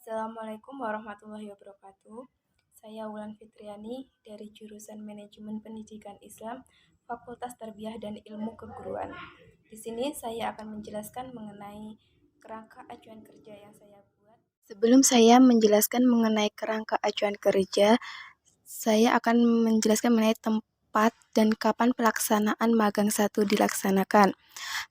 Assalamualaikum warahmatullahi wabarakatuh. Saya Wulan Fitriani dari jurusan Manajemen Pendidikan Islam, Fakultas Tarbiyah dan Ilmu Keguruan. Di sini saya akan menjelaskan mengenai kerangka acuan kerja yang saya buat. Sebelum saya menjelaskan mengenai kerangka acuan kerja, saya akan menjelaskan mengenai tempat dan kapan pelaksanaan magang 1 dilaksanakan.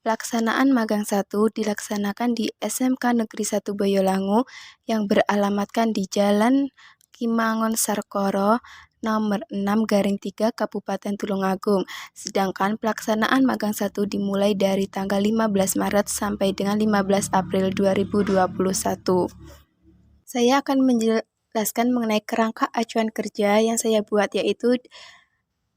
Pelaksanaan magang 1 dilaksanakan di SMK Negeri 1 Boyolangu yang beralamatkan di Jalan Kimangun Sarkoro nomor 6/3 Kabupaten Tulungagung. Sedangkan pelaksanaan magang 1 dimulai dari tanggal 15 Maret sampai dengan 15 April 2021. Saya akan menjelaskan mengenai kerangka acuan kerja yang saya buat, yaitu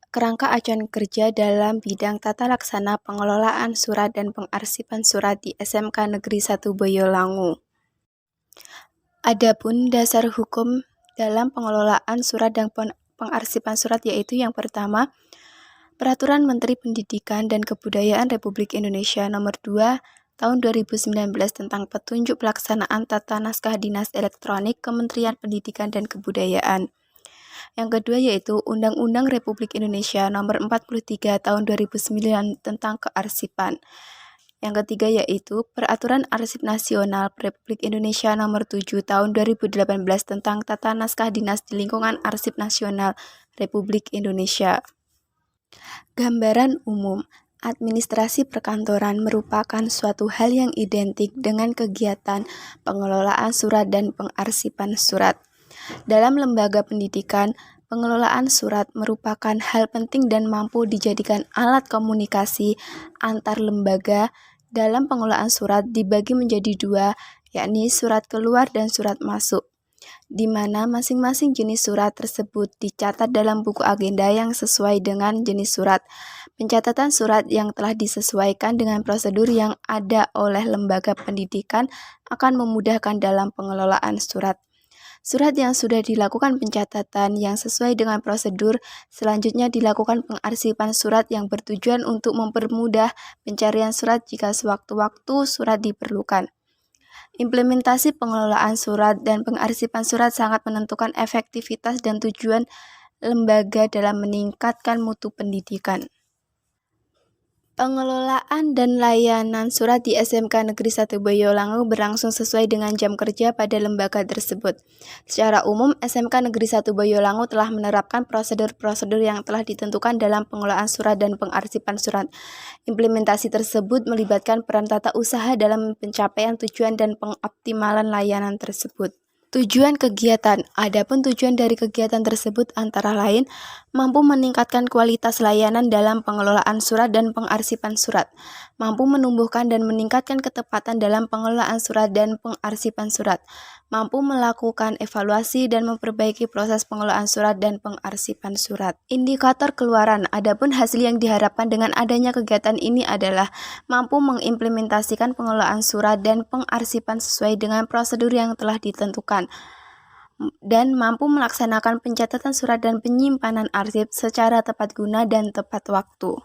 kerangka acuan kerja dalam bidang tata laksana pengelolaan surat dan pengarsipan surat di SMK Negeri 1 Boyolangu. Adapun dasar hukum dalam pengelolaan surat dan pengarsipan surat yaitu yang pertama, Peraturan Menteri Pendidikan dan Kebudayaan Republik Indonesia Nomor 2 Tahun 2019 tentang petunjuk pelaksanaan tata naskah dinas elektronik Kementerian Pendidikan dan Kebudayaan. Yang kedua yaitu Undang-Undang Republik Indonesia Nomor 43 Tahun 2009 tentang kearsipan. Yang ketiga yaitu Peraturan Arsip Nasional Republik Indonesia Nomor 7 Tahun 2018 tentang tata naskah dinas di lingkungan Arsip Nasional Republik Indonesia. Gambaran umum. Administrasi perkantoran merupakan suatu hal yang identik dengan kegiatan pengelolaan surat dan pengarsipan surat. Dalam lembaga pendidikan, pengelolaan surat merupakan hal penting dan mampu dijadikan alat komunikasi antar lembaga. Dalam pengelolaan surat dibagi menjadi dua, yakni surat keluar dan surat masuk, di mana masing-masing jenis surat tersebut dicatat dalam buku agenda yang sesuai dengan jenis surat. Pencatatan surat yang telah disesuaikan dengan prosedur yang ada oleh lembaga pendidikan akan memudahkan dalam pengelolaan surat. Surat yang sudah dilakukan pencatatan yang sesuai dengan prosedur, selanjutnya dilakukan pengarsipan surat yang bertujuan untuk mempermudah pencarian surat jika sewaktu-waktu surat diperlukan. Implementasi pengelolaan surat dan pengarsipan surat sangat menentukan efektivitas dan tujuan lembaga dalam meningkatkan mutu pendidikan. Pengelolaan dan layanan surat di SMK Negeri 1 Boyolangu berlangsung sesuai dengan jam kerja pada lembaga tersebut. Secara umum, SMK Negeri 1 Boyolangu telah menerapkan prosedur-prosedur yang telah ditentukan dalam pengelolaan surat dan pengarsipan surat. Implementasi tersebut melibatkan peran tata usaha dalam pencapaian tujuan dan pengoptimalan layanan tersebut. Tujuan kegiatan. Adapun tujuan dari kegiatan tersebut antara lain mampu meningkatkan kualitas layanan dalam pengelolaan surat dan pengarsipan surat, mampu menumbuhkan dan meningkatkan ketepatan dalam pengelolaan surat dan pengarsipan surat, mampu melakukan evaluasi dan memperbaiki proses pengelolaan surat dan pengarsipan surat. Indikator keluaran. Adapun hasil yang diharapkan dengan adanya kegiatan ini adalah mampu mengimplementasikan pengelolaan surat dan pengarsipan sesuai dengan prosedur yang telah ditentukan, dan mampu melaksanakan pencatatan surat dan penyimpanan arsip secara tepat guna dan tepat waktu.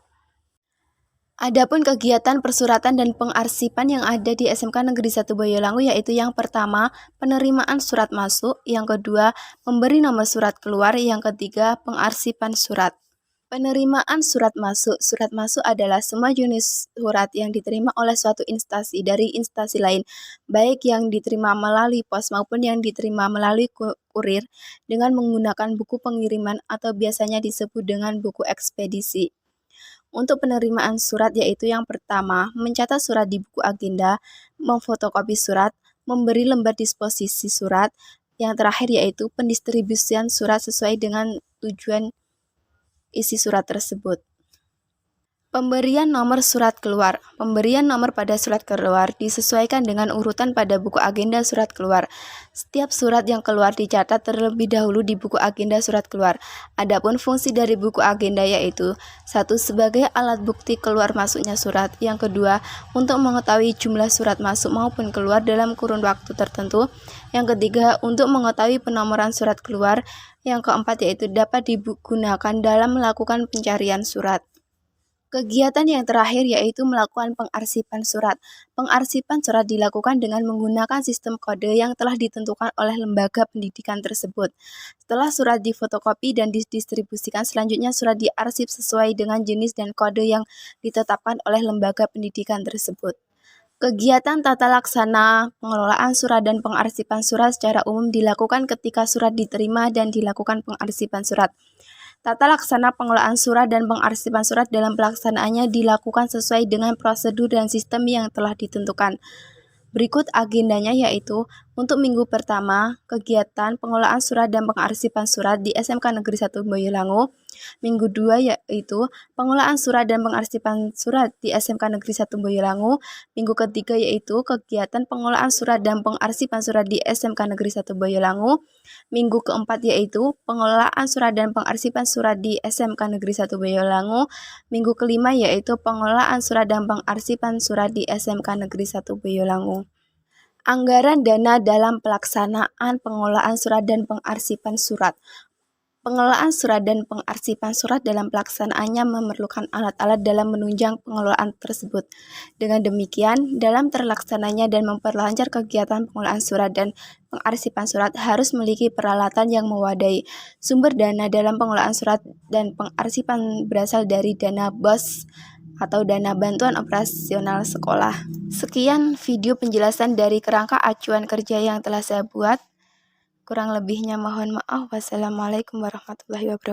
Adapun kegiatan persuratan dan pengarsipan yang ada di SMK Negeri 1 Boyolangu yaitu yang pertama, penerimaan surat masuk, yang kedua, memberi nomor surat keluar, yang ketiga, pengarsipan surat. Penerimaan surat masuk. Surat masuk adalah semua jenis surat yang diterima oleh suatu instansi dari instansi lain, baik yang diterima melalui pos maupun yang diterima melalui kurir dengan menggunakan buku pengiriman atau biasanya disebut dengan buku ekspedisi. Untuk penerimaan surat yaitu yang pertama, mencatat surat di buku agenda, memfotokopi surat, memberi lembar disposisi surat, yang terakhir yaitu pendistribusian surat sesuai dengan tujuan isi surat tersebut. Pemberian nomor surat keluar. Pemberian nomor pada surat keluar disesuaikan dengan urutan pada buku agenda surat keluar. Setiap surat yang keluar dicatat terlebih dahulu di buku agenda surat keluar. Adapun fungsi dari buku agenda yaitu: 1. Sebagai alat bukti keluar masuknya surat. Yang kedua, untuk mengetahui jumlah surat masuk maupun keluar dalam kurun waktu tertentu. Yang ketiga, untuk mengetahui penomoran surat keluar. Yang keempat yaitu dapat digunakan dalam melakukan pencarian surat. Kegiatan yang terakhir yaitu melakukan pengarsipan surat. Pengarsipan surat dilakukan dengan menggunakan sistem kode yang telah ditentukan oleh lembaga pendidikan tersebut. Setelah surat difotokopi dan didistribusikan, selanjutnya surat diarsip sesuai dengan jenis dan kode yang ditetapkan oleh lembaga pendidikan tersebut. Kegiatan tata laksana pengelolaan surat dan pengarsipan surat secara umum dilakukan ketika surat diterima dan dilakukan pengarsipan surat. Tata laksana pengelolaan surat dan pengarsipan surat dalam pelaksanaannya dilakukan sesuai dengan prosedur dan sistem yang telah ditentukan. Berikut agendanya yaitu untuk minggu pertama, kegiatan pengelolaan surat dan pengarsipan surat di SMK Negeri 1 Boyolangu. Minggu 2 yaitu pengelolaan surat dan pengarsipan surat di SMK Negeri 1 Boyolangu. Minggu ketiga yaitu kegiatan pengelolaan surat dan pengarsipan surat di SMK Negeri 1 Boyolangu. Minggu keempat yaitu pengelolaan surat dan pengarsipan surat di SMK Negeri 1 Boyolangu. Minggu kelima yaitu pengelolaan surat dan pengarsipan surat di SMK Negeri 1 Boyolangu. Anggaran dana dalam pelaksanaan pengelolaan surat dan pengarsipan surat. Pengelolaan surat dan pengarsipan surat dalam pelaksanaannya memerlukan alat-alat dalam menunjang pengelolaan tersebut. Dengan demikian, dalam terlaksananya dan memperlancar kegiatan pengelolaan surat dan pengarsipan surat harus memiliki peralatan yang memadai. Sumber dana dalam pengelolaan surat dan pengarsipan berasal dari dana BOS atau dana bantuan operasional sekolah. Sekian video penjelasan dari kerangka acuan kerja yang telah saya buat. Kurang lebihnya mohon maaf. Wassalamualaikum warahmatullahi wabarakatuh.